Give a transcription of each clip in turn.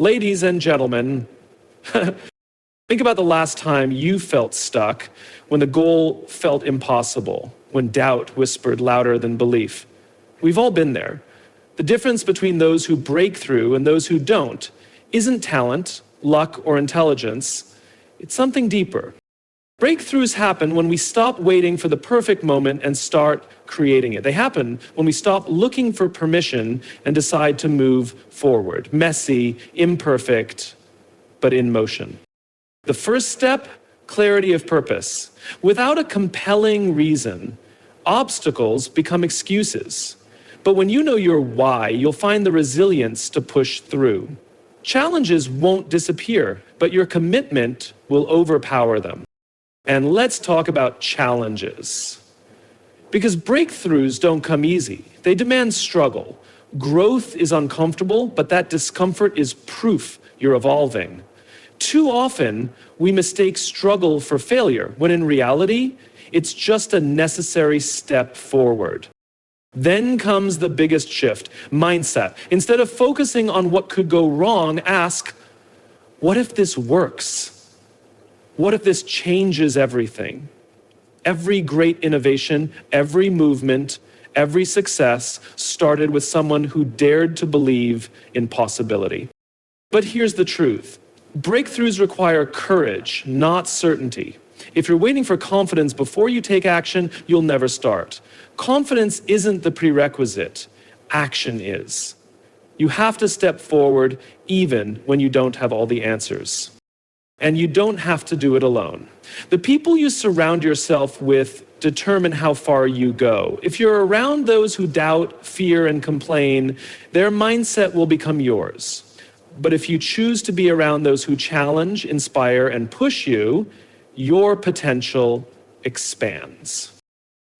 Ladies and gentlemen, think about the last time you felt stuck, when the goal felt impossible, when doubt whispered louder than belief. We've all been there. The difference between those who break through and those who don't isn't talent, luck, or intelligence. It's something deeper. Breakthroughs happen when we stop waiting for the perfect moment and start creating it. They happen when we stop looking for permission and decide to move forward. Messy, imperfect, but in motion. The first step, clarity of purpose. Without a compelling reason, obstacles become excuses. But when you know your why, you'll find the resilience to push through. Challenges won't disappear, but your commitment will overpower them. And let's talk about challenges. Because breakthroughs don't come easy. They demand struggle. Growth is uncomfortable, but that discomfort is proof you're evolving. Too often, we mistake struggle for failure, when in reality, it's just a necessary step forward. Then comes the biggest shift, mindset. Instead of focusing on what could go wrong, ask, what if this works? What if this changes everything? Every great innovation, every movement, every success started with someone who dared to believe in possibility. But here's the truth. Breakthroughs require courage, not certainty. If you're waiting for confidence before you take action, you'll never start. Confidence isn't the prerequisite. Action is. You have to step forward even when you don't have all the answers. And you don't have to do it alone. The people you surround yourself with determine how far you go. If you're around those who doubt, fear, and complain, their mindset will become yours. But if you choose to be around those who challenge, inspire, and push you, your potential expands.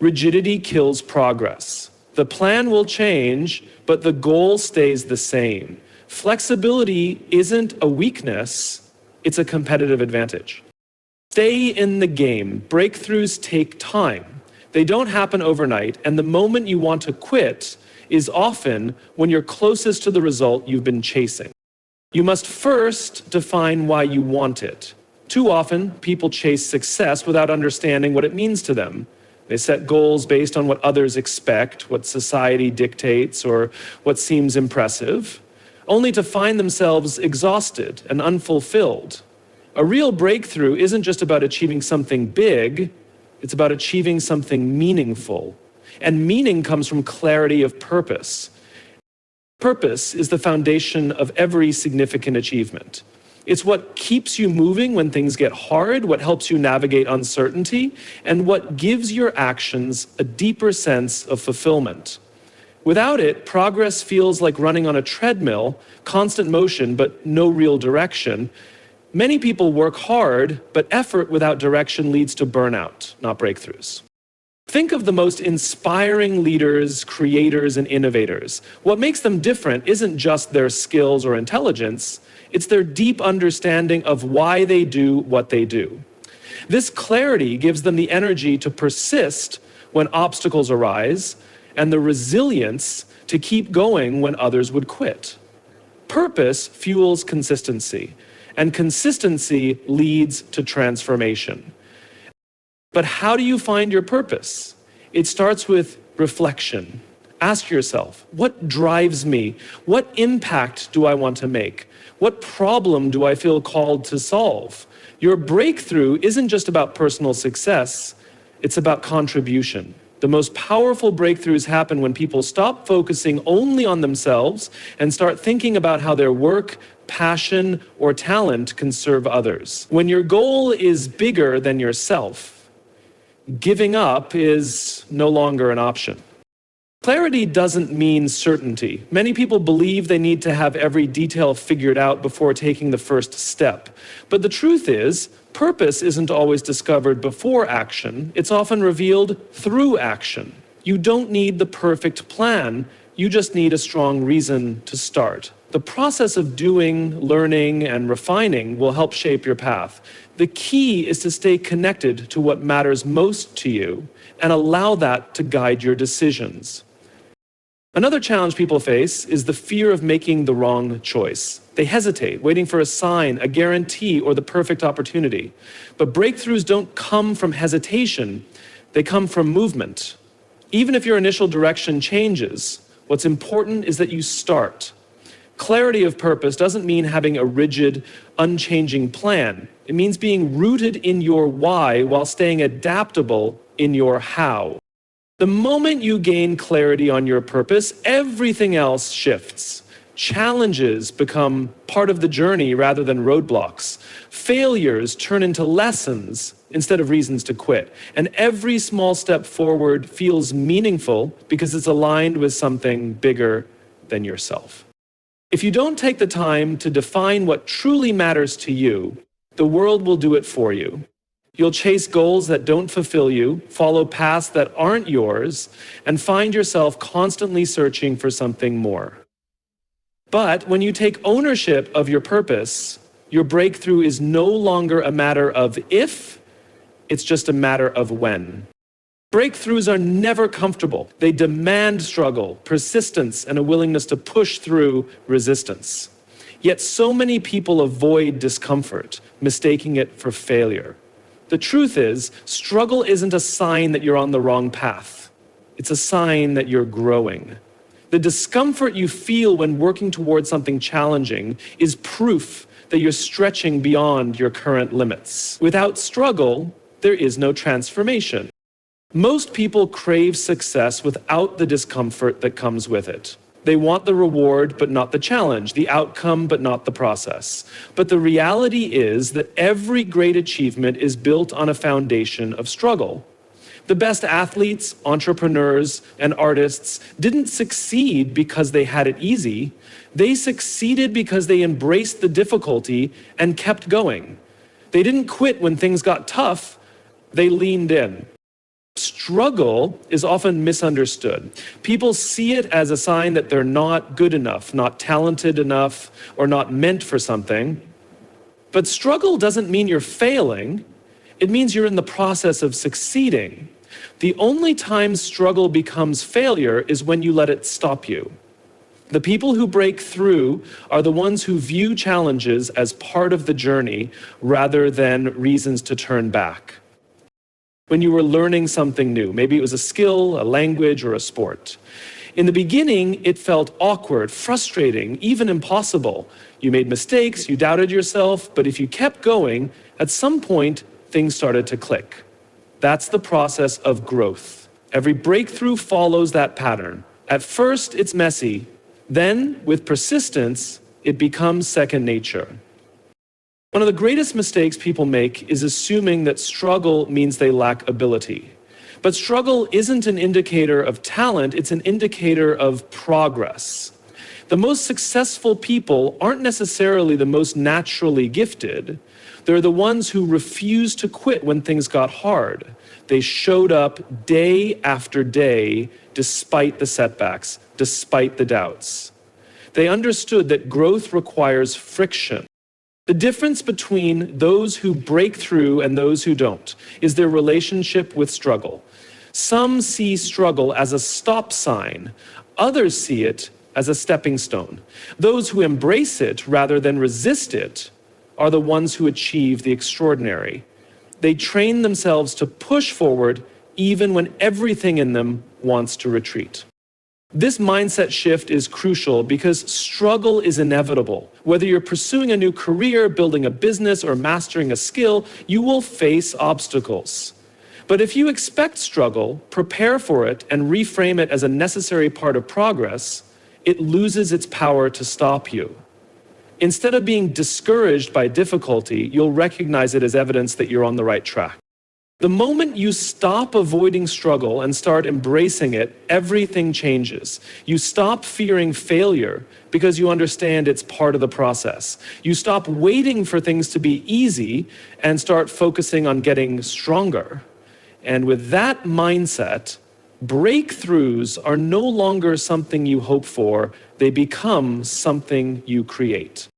Rigidity kills progress. The plan will change, but the goal stays the same. Flexibility isn't a weakness. It's a competitive advantage. Stay in the game. Breakthroughs take time. They don't happen overnight, and the moment you want to quit is often when you're closest to the result you've been chasing. You must first define why you want it. Too often, people chase success without understanding what it means to them. They set goals based on what others expect, what society dictates, or what seems impressive, only to find themselves exhausted and unfulfilled. A real breakthrough isn't just about achieving something big, it's about achieving something meaningful. And meaning comes from clarity of purpose. Purpose is the foundation of every significant achievement. It's what keeps you moving when things get hard, what helps you navigate uncertainty, and what gives your actions a deeper sense of fulfillment. Without it, progress feels like running on a treadmill, constant motion, but no real direction. Many people work hard, but effort without direction leads to burnout, not breakthroughs. Think of the most inspiring leaders, creators, and innovators. What makes them different isn't just their skills or intelligence, it's their deep understanding of why they do what they do. This clarity gives them the energy to persist when obstacles arise, and the resilience to keep going when others would quit. Purpose fuels consistency, and consistency leads to transformation. But how do you find your purpose? It starts with reflection. Ask yourself, what drives me? What impact do I want to make? What problem do I feel called to solve? Your breakthrough isn't just about personal success, it's about contribution. The most powerful breakthroughs happen when people stop focusing only on themselves and start thinking about how their work, passion, or talent can serve others. When your goal is bigger than yourself, giving up is no longer an option. Clarity doesn't mean certainty. Many people believe they need to have every detail figured out before taking the first step. But the truth is, purpose isn't always discovered before action. It's often revealed through action. You don't need the perfect plan. You just need a strong reason to start. The process of doing, learning, and refining will help shape your path. The key is to stay connected to what matters most to you and allow that to guide your decisions. Another challenge people face is the fear of making the wrong choice. They hesitate, waiting for a sign, a guarantee, or the perfect opportunity. But breakthroughs don't come from hesitation, they come from movement. Even if your initial direction changes, what's important is that you start. Clarity of purpose doesn't mean having a rigid, unchanging plan. It means being rooted in your why while staying adaptable in your how. The moment you gain clarity on your purpose, everything else shifts. Challenges become part of the journey rather than roadblocks. Failures turn into lessons instead of reasons to quit. And every small step forward feels meaningful because it's aligned with something bigger than yourself. If you don't take the time to define what truly matters to you, the world will do it for you. You'll chase goals that don't fulfill you, follow paths that aren't yours, and find yourself constantly searching for something more. But when you take ownership of your purpose, your breakthrough is no longer a matter of if, it's just a matter of when. Breakthroughs are never comfortable. They demand struggle, persistence, and a willingness to push through resistance. Yet so many people avoid discomfort, mistaking it for failure. The truth is, struggle isn't a sign that you're on the wrong path. It's a sign that you're growing. The discomfort you feel when working towards something challenging is proof that you're stretching beyond your current limits. Without struggle, there is no transformation. Most people crave success without the discomfort that comes with it. They want the reward, but not the challenge, the outcome, but not the process. But the reality is that every great achievement is built on a foundation of struggle. The best athletes, entrepreneurs, and artists didn't succeed because they had it easy. They succeeded because they embraced the difficulty and kept going. They didn't quit when things got tough, they leaned in. Struggle is often misunderstood. People see it as a sign that they're not good enough, not talented enough, or not meant for something. But struggle doesn't mean you're failing. It means you're in the process of succeeding. The only time struggle becomes failure is when you let it stop you. The people who break through are the ones who view challenges as part of the journey rather than reasons to turn back. When you were learning something new, maybe it was a skill, a language, or a sport. In the beginning, it felt awkward, frustrating, even impossible. You made mistakes, you doubted yourself, but if you kept going, at some point, things started to click. That's the process of growth. Every breakthrough follows that pattern. At first, it's messy. Then, with persistence, it becomes second nature. One of the greatest mistakes people make is assuming that struggle means they lack ability. But struggle isn't an indicator of talent, it's an indicator of progress. The most successful people aren't necessarily the most naturally gifted. They're the ones who refused to quit when things got hard. They showed up day after day despite the setbacks, despite the doubts. They understood that growth requires friction. The difference between those who break through and those who don't is their relationship with struggle. Some see struggle as a stop sign. Others see it as a stepping stone. Those who embrace it rather than resist it are the ones who achieve the extraordinary. They train themselves to push forward even when everything in them wants to retreat. This mindset shift is crucial because struggle is inevitable. Whether you're pursuing a new career, building a business, or mastering a skill, you will face obstacles. But if you expect struggle, prepare for it, and reframe it as a necessary part of progress, it loses its power to stop you. Instead of being discouraged by difficulty, you'll recognize it as evidence that you're on the right track. The moment you stop avoiding struggle and start embracing it, everything changes. You stop fearing failure because you understand it's part of the process. You stop waiting for things to be easy and start focusing on getting stronger. And with that mindset, breakthroughs are no longer something you hope for, they become something you create.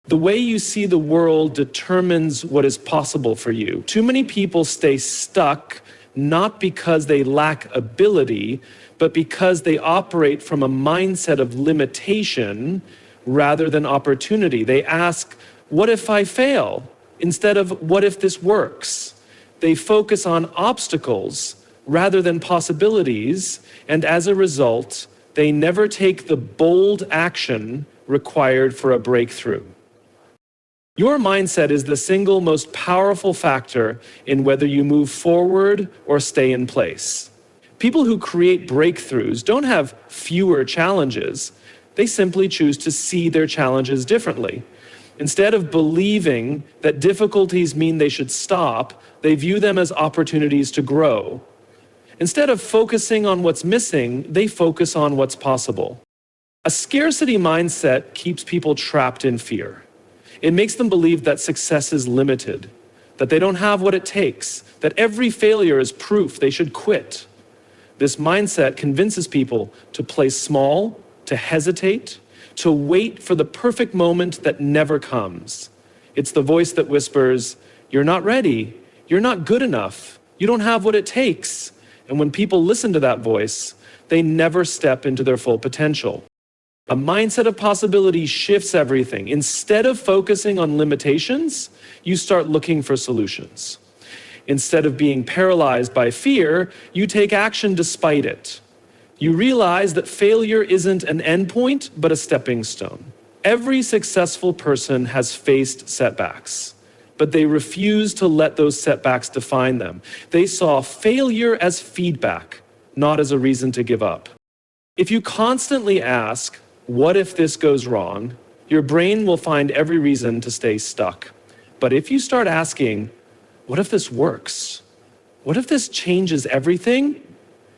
The way you see the world determines what is possible for you. Too many people stay stuck not because they lack ability, but because they operate from a mindset of limitation rather than opportunity. They ask, what if I fail? Instead of, what if this works? They focus on obstacles rather than possibilities, and as a result, they never take the bold action required for a breakthrough. Your mindset is the single most powerful factor in whether you move forward or stay in place. People who create breakthroughs don't have fewer challenges. They simply choose to see their challenges differently. Instead of believing that difficulties mean they should stop, they view them as opportunities to grow. Instead of focusing on what's missing, they focus on what's possible. A scarcity mindset keeps people trapped in fear. It makes them believe that success is limited, that they don't have what it takes, that every failure is proof they should quit. This mindset convinces people to play small, to hesitate, to wait for the perfect moment that never comes. It's the voice that whispers, "You're not ready, you're not good enough, you don't have what it takes." And when people listen to that voice, they never step into their full potential. A mindset of possibility shifts everything. Instead of focusing on limitations, you start looking for solutions. Instead of being paralyzed by fear, you take action despite it. You realize that failure isn't an endpoint, but a stepping stone. Every successful person has faced setbacks, but they refuse to let those setbacks define them. They saw failure as feedback, not as a reason to give up. If you constantly ask, what if this goes wrong? Your brain will find every reason to stay stuck. But if you start asking, what if this works? What if this changes everything?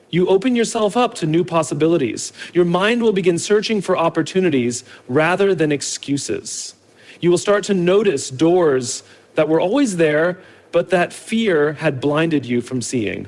You open yourself up to new possibilities. Your mind will begin searching for opportunities rather than excuses. You will start to notice doors that were always there, but that fear had blinded you from seeing.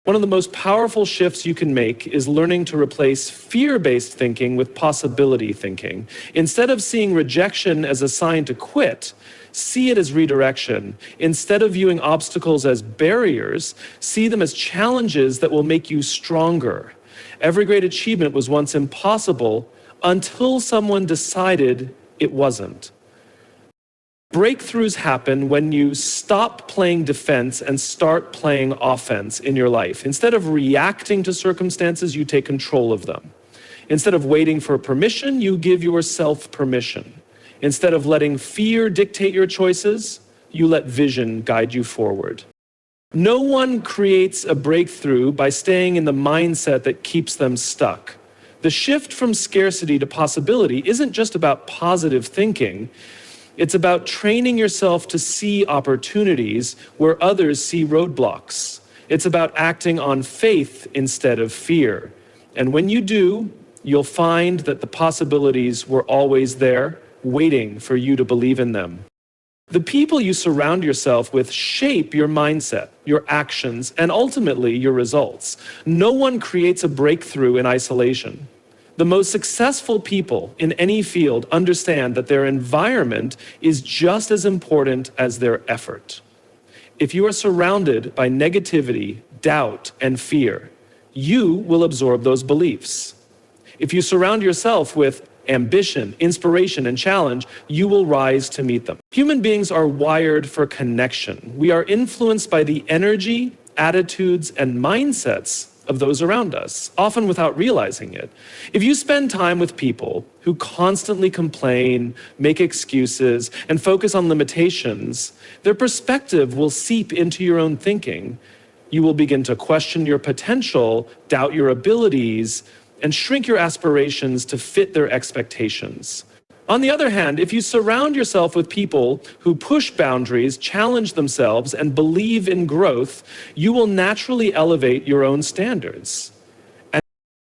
One of the most powerful shifts you can make is learning to replace fear-based thinking with possibility thinking. Instead of seeing rejection as a sign to quit, see it as redirection. Instead of viewing obstacles as barriers, see them as challenges that will make you stronger. Every great achievement was once impossible until someone decided it wasn't. Breakthroughs happen when you stop playing defense and start playing offense in your life. Instead of reacting to circumstances, you take control of them. Instead of waiting for permission, you give yourself permission. Instead of letting fear dictate your choices, you let vision guide you forward. No one creates a breakthrough by staying in the mindset that keeps them stuck. The shift from scarcity to possibility isn't just about positive thinking. It's about training yourself to see opportunities where others see roadblocks. It's about acting on faith instead of fear. And when you do, you'll find that the possibilities were always there, waiting for you to believe in them. The people you surround yourself with shape your mindset, your actions, and ultimately your results. No one creates a breakthrough in isolation. The most successful people in any field understand that their environment is just as important as their effort. If you are surrounded by negativity, doubt, and fear, you will absorb those beliefs. If you surround yourself with ambition, inspiration, and challenge, you will rise to meet them. Human beings are wired for connection. We are influenced by the energy, attitudes, and mindsets of those around us, often without realizing it. If you spend time with people who constantly complain, make excuses, and focus on limitations, their perspective will seep into your own thinking. You will begin to question your potential, doubt your abilities, and shrink your aspirations to fit their expectations. On the other hand, if you surround yourself with people who push boundaries, challenge themselves, and believe in growth, you will naturally elevate your own standards. And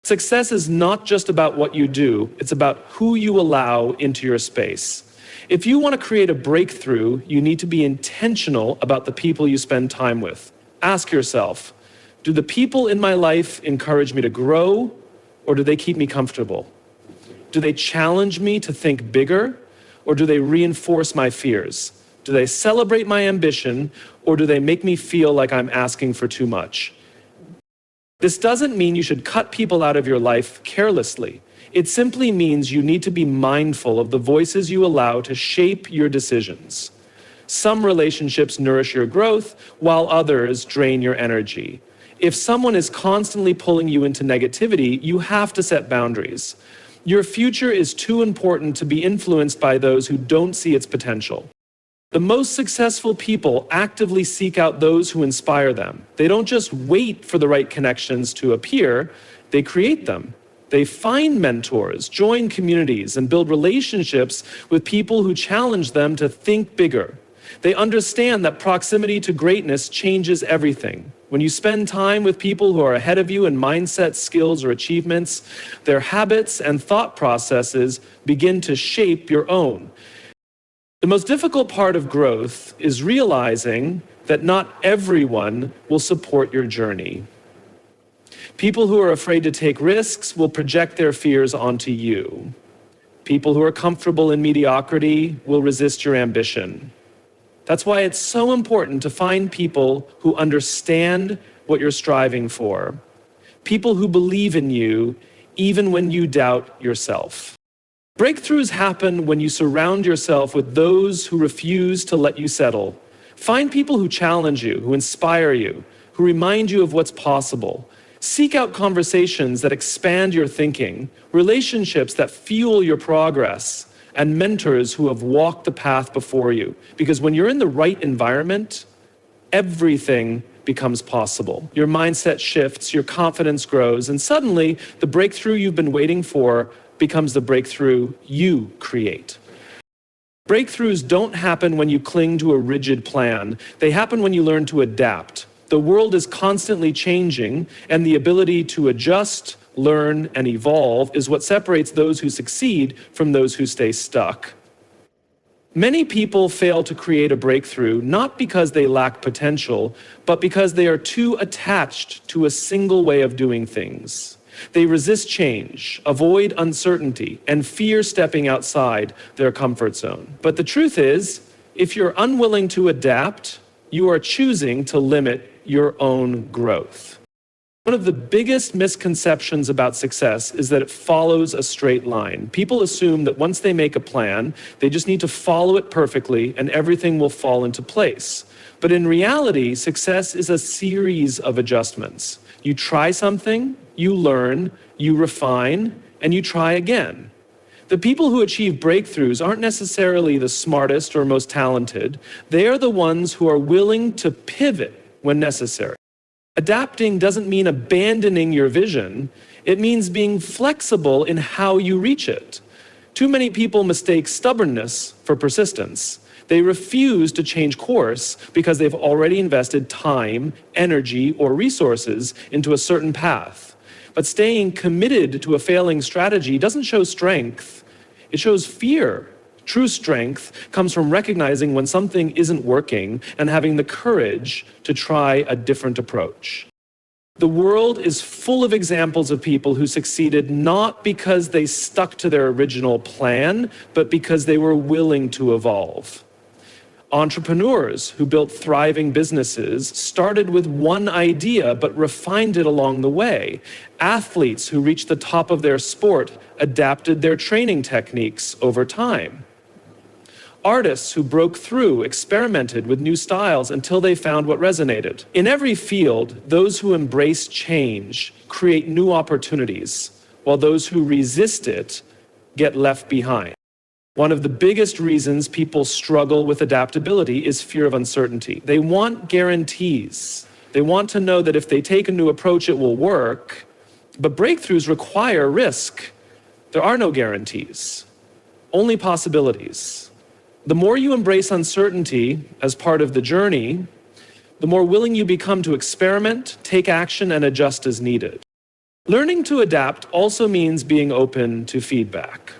success is not just about what you do, it's about who you allow into your space. If you want to create a breakthrough, you need to be intentional about the people you spend time with. Ask yourself, do the people in my life encourage me to grow, or do they keep me comfortable? Do they challenge me to think bigger, or do they reinforce my fears? Do they celebrate my ambition, or do they make me feel like I'm asking for too much? This doesn't mean you should cut people out of your life carelessly. It simply means you need to be mindful of the voices you allow to shape your decisions. Some relationships nourish your growth, while others drain your energy. If someone is constantly pulling you into negativity, you have to set boundaries. Your future is too important to be influenced by those who don't see its potential. The most successful people actively seek out those who inspire them. They don't just wait for the right connections to appear, they create them. They find mentors, join communities, and build relationships with people who challenge them to think bigger. They understand that proximity to greatness changes everything. When you spend time with people who are ahead of you in mindset, skills, or achievements, their habits and thought processes begin to shape your own. The most difficult part of growth is realizing that not everyone will support your journey. People who are afraid to take risks will project their fears onto you. People who are comfortable in mediocrity will resist your ambition. That's why it's so important to find people who understand what you're striving for. People who believe in you even when you doubt yourself. Breakthroughs happen when you surround yourself with those who refuse to let you settle. Find people who challenge you, who inspire you, who remind you of what's possible. Seek out conversations that expand your thinking, relationships that fuel your progress, and mentors who have walked the path before you. Because when you're in the right environment, everything becomes possible. Your mindset shifts, your confidence grows, and suddenly the breakthrough you've been waiting for becomes the breakthrough you create. Breakthroughs don't happen when you cling to a rigid plan. They happen when you learn to adapt. The world is constantly changing, and the ability to adjust, learn, and evolve is what separates those who succeed from those who stay stuck. Many people fail to create a breakthrough not because they lack potential, but because they are too attached to a single way of doing things. They resist change, avoid uncertainty, and fear stepping outside their comfort zone. But the truth is, if you're unwilling to adapt, you are choosing to limit your own growth. One of the biggest misconceptions about success is that it follows a straight line. People assume that once they make a plan, they just need to follow it perfectly and everything will fall into place. But in reality, success is a series of adjustments. You try something, you learn, you refine, and you try again. The people who achieve breakthroughs aren't necessarily the smartest or most talented. They are the ones who are willing to pivot when necessary. Adapting doesn't mean abandoning your vision. It means being flexible in how you reach it. Too many people mistake stubbornness for persistence. They refuse to change course because they've already invested time, energy, or resources into a certain path. But staying committed to a failing strategy doesn't show strength. It shows fear. True strength comes from recognizing when something isn't working and having the courage to try a different approach. The world is full of examples of people who succeeded not because they stuck to their original plan, but because they were willing to evolve. Entrepreneurs who built thriving businesses started with one idea but refined it along the way. Athletes who reached the top of their sport adapted their training techniques over time. Artists who broke through experimented with new styles until they found what resonated. In every field, those who embrace change create new opportunities, while those who resist it get left behind. One of the biggest reasons people struggle with adaptability is fear of uncertainty. They want guarantees. They want to know that if they take a new approach, it will work. But breakthroughs require risk. There are no guarantees, only possibilities. The more you embrace uncertainty as part of the journey, the more willing you become to experiment, take action, and adjust as needed. Learning to adapt also means being open to feedback.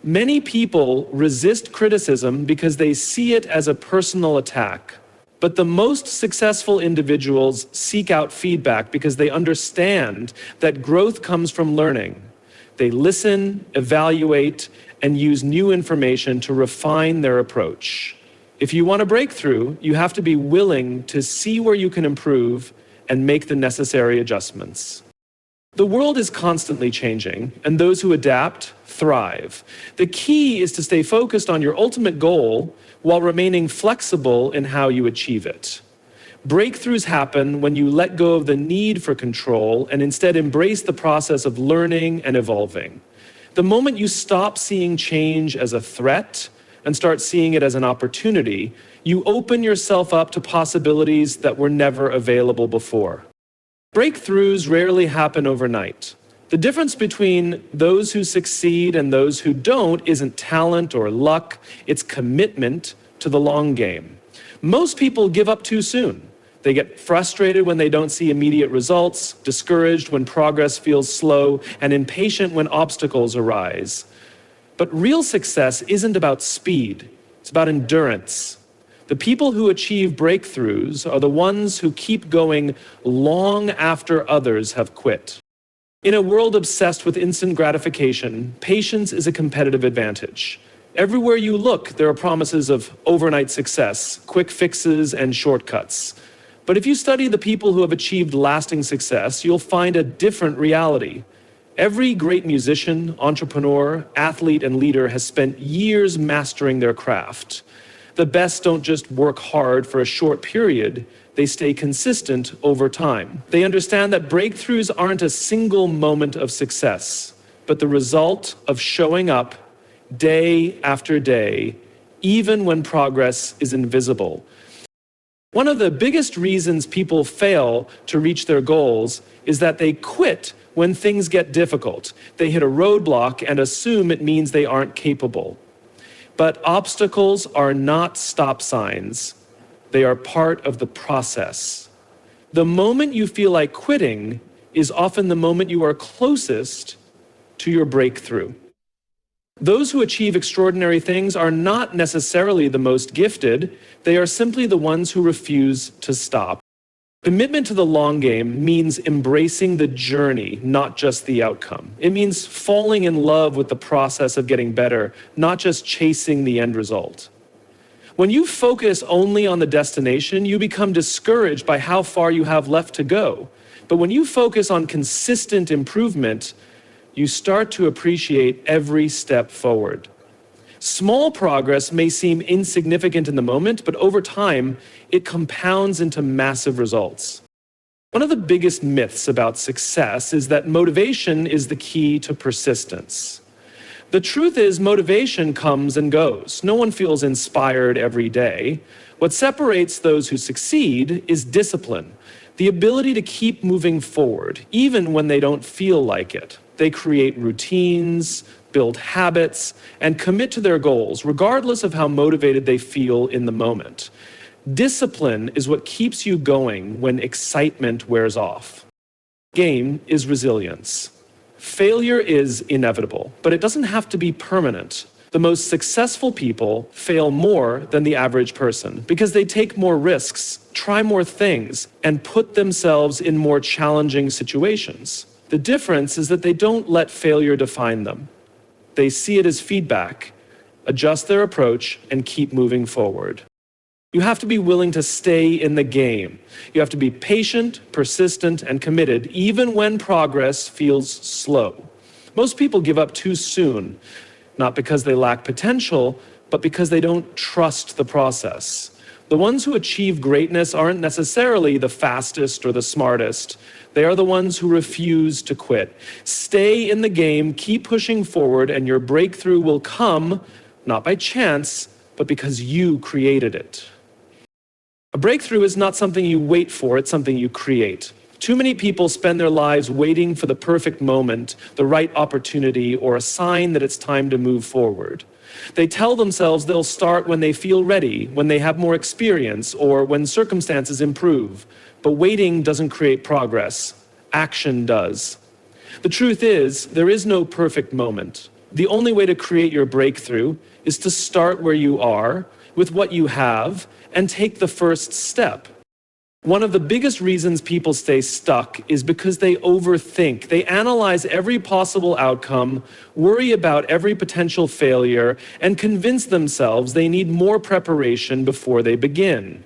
Many people resist criticism because they see it as a personal attack. But the most successful individuals seek out feedback because they understand that growth comes from learning. They listen, evaluate, and use new information to refine their approach. If you want a breakthrough, you have to be willing to see where you can improve and make the necessary adjustments. The world is constantly changing, and those who adapt thrive. The key is to stay focused on your ultimate goal while remaining flexible in how you achieve it. Breakthroughs happen when you let go of the need for control and instead embrace the process of learning and evolving. The moment you stop seeing change as a threat and start seeing it as an opportunity, you open yourself up to possibilities that were never available before. Breakthroughs rarely happen overnight. The difference between those who succeed and those who don't isn't talent or luck, it's commitment to the long game. Most people give up too soon. They get frustrated when they don't see immediate results, discouraged when progress feels slow, and impatient when obstacles arise. But real success isn't about speed, it's about endurance. The people who achieve breakthroughs are the ones who keep going long after others have quit. In a world obsessed with instant gratification, patience is a competitive advantage. Everywhere you look, there are promises of overnight success, quick fixes, and shortcuts. But if you study the people who have achieved lasting success, you'll find a different reality. Every great musician, entrepreneur, athlete, and leader has spent years mastering their craft. The best don't just work hard for a short period, they stay consistent over time. They understand that breakthroughs aren't a single moment of success, but the result of showing up day after day, even when progress is invisible. One of the biggest reasons people fail to reach their goals is that they quit when things get difficult. They hit a roadblock and assume it means they aren't capable. But obstacles are not stop signs. They are part of the process. The moment you feel like quitting is often the moment you are closest to your breakthrough. Those who achieve extraordinary things are not necessarily the most gifted. They are simply the ones who refuse to stop. Commitment to the long game means embracing the journey, not just the outcome. It means falling in love with the process of getting better, not just chasing the end result. When you focus only on the destination, you become discouraged by how far you have left to go. But when you focus on consistent improvement, you start to appreciate every step forward. Small progress may seem insignificant in the moment, but over time, it compounds into massive results. One of the biggest myths about success is that motivation is the key to persistence. The truth is, motivation comes and goes. No one feels inspired every day. What separates those who succeed is discipline, the ability to keep moving forward, even when they don't feel like it. They create routines, build habits, and commit to their goals, regardless of how motivated they feel in the moment. Discipline is what keeps you going when excitement wears off. Game is resilience. Failure is inevitable, but it doesn't have to be permanent. The most successful people fail more than the average person because they take more risks, try more things, and put themselves in more challenging situations. The difference is that they don't let failure define them. They see it as feedback, adjust their approach, and keep moving forward. You have to be willing to stay in the game. You have to be patient, persistent, and committed, even when progress feels slow. Most people give up too soon, not because they lack potential, but because they don't trust the process. The ones who achieve greatness aren't necessarily the fastest or the smartest. They are the ones who refuse to quit. Stay in the game, keep pushing forward, and your breakthrough will come, not by chance, but because you created it. A breakthrough is not something you wait for, it's something you create. Too many people spend their lives waiting for the perfect moment, the right opportunity, or a sign that it's time to move forward. They tell themselves they'll start when they feel ready, when they have more experience, or when circumstances improve. But waiting doesn't create progress. Action does. The truth is, there is no perfect moment. The only way to create your breakthrough is to start where you are, with what you have, and take the first step. One of the biggest reasons people stay stuck is because they overthink. They analyze every possible outcome, worry about every potential failure, and convince themselves they need more preparation before they begin.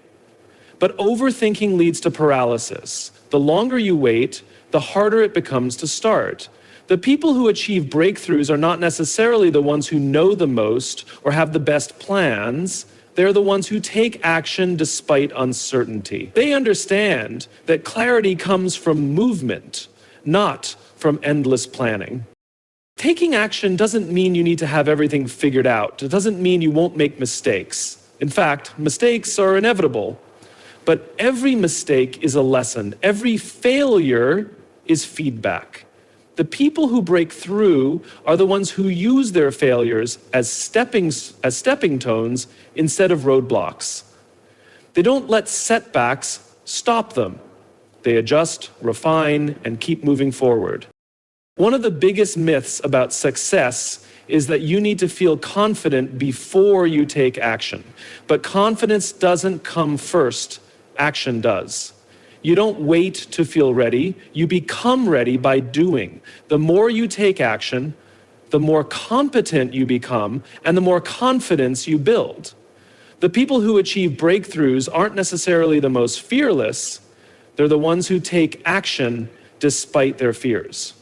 But overthinking leads to paralysis. The longer you wait, the harder it becomes to start. The people who achieve breakthroughs are not necessarily the ones who know the most or have the best plans. They're the ones who take action despite uncertainty. They understand that clarity comes from movement, not from endless planning. Taking action doesn't mean you need to have everything figured out. It doesn't mean you won't make mistakes. In fact, mistakes are inevitable. But every mistake is a lesson. Every failure is feedback. The people who break through are the ones who use their failures as stepping stones instead of roadblocks. They don't let setbacks stop them. They adjust, refine, and keep moving forward. One of the biggest myths about success is that you need to feel confident before you take action. But confidence doesn't come first, action does. You don't wait to feel ready, you become ready by doing. The more you take action, the more competent you become, and the more confidence you build. The people who achieve breakthroughs aren't necessarily the most fearless, they're the ones who take action despite their fears.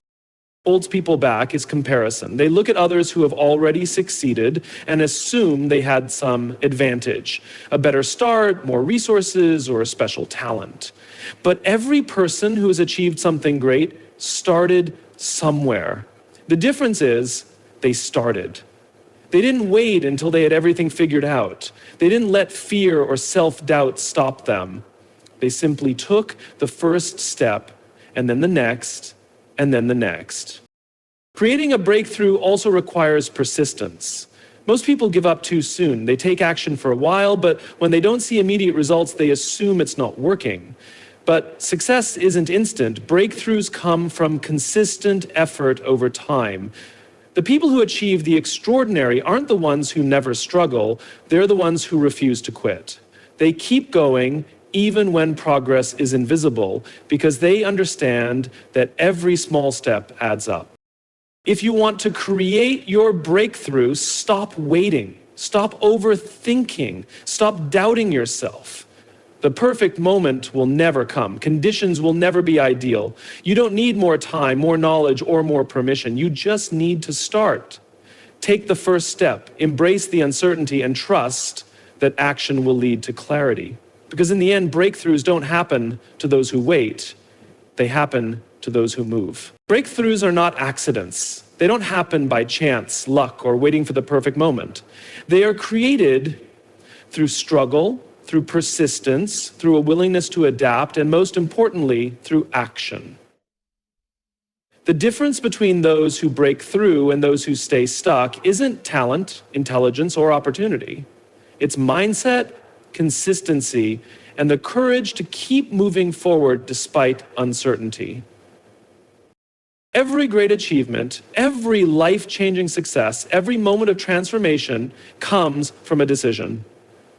Holds people back is comparison. They look at others who have already succeeded and assume they had some advantage, a better start, more resources, or a special talent. But every person who has achieved something great started somewhere. The difference is they started. They didn't wait until they had everything figured out. They didn't let fear or self-doubt stop them. They simply took the first step, and then the next, and then the next. Creating a breakthrough also requires persistence. Most people give up too soon. They take action for a while, but when they don't see immediate results, they assume it's not working. But success isn't instant. Breakthroughs come from consistent effort over time. The people who achieve the extraordinary aren't the ones who never struggle. They're the ones who refuse to quit. They keep going even when progress is invisible, because they understand that every small step adds up. If you want to create your breakthrough, stop waiting, stop overthinking, stop doubting yourself. The perfect moment will never come. Conditions will never be ideal. You don't need more time, more knowledge, or more permission. You just need to start. Take the first step, embrace the uncertainty, and trust that action will lead to clarity. Because in the end, breakthroughs don't happen to those who wait. They happen to those who move. Breakthroughs are not accidents. They don't happen by chance, luck, or waiting for the perfect moment. They are created through struggle, through persistence, through a willingness to adapt, and most importantly, through action. The difference between those who break through and those who stay stuck isn't talent, intelligence, or opportunity. It's mindset, consistency, and the courage to keep moving forward despite uncertainty. Every great achievement, every life-changing success, every moment of transformation comes from a decision.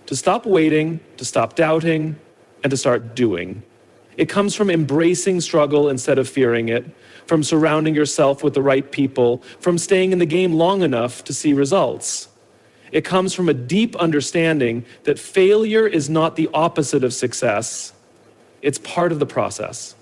To stop waiting, to stop doubting, and to start doing. It comes from embracing struggle instead of fearing it, from surrounding yourself with the right people, from staying in the game long enough to see results. It comes from a deep understanding that failure is not the opposite of success. It's part of the process.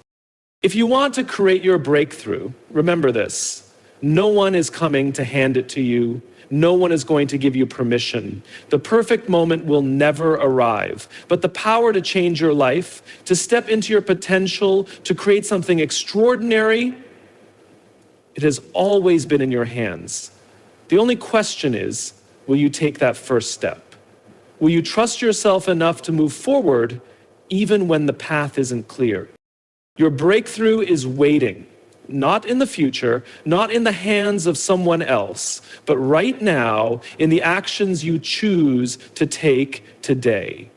If you want to create your breakthrough, remember this: no one is coming to hand it to you. No one is going to give you permission. The perfect moment will never arrive, but the power to change your life, to step into your potential, to create something extraordinary, it has always been in your hands. The only question is, will you take that first step? Will you trust yourself enough to move forward even when the path isn't clear? Your breakthrough is waiting. Not in the future, not in the hands of someone else, but right now in the actions you choose to take today.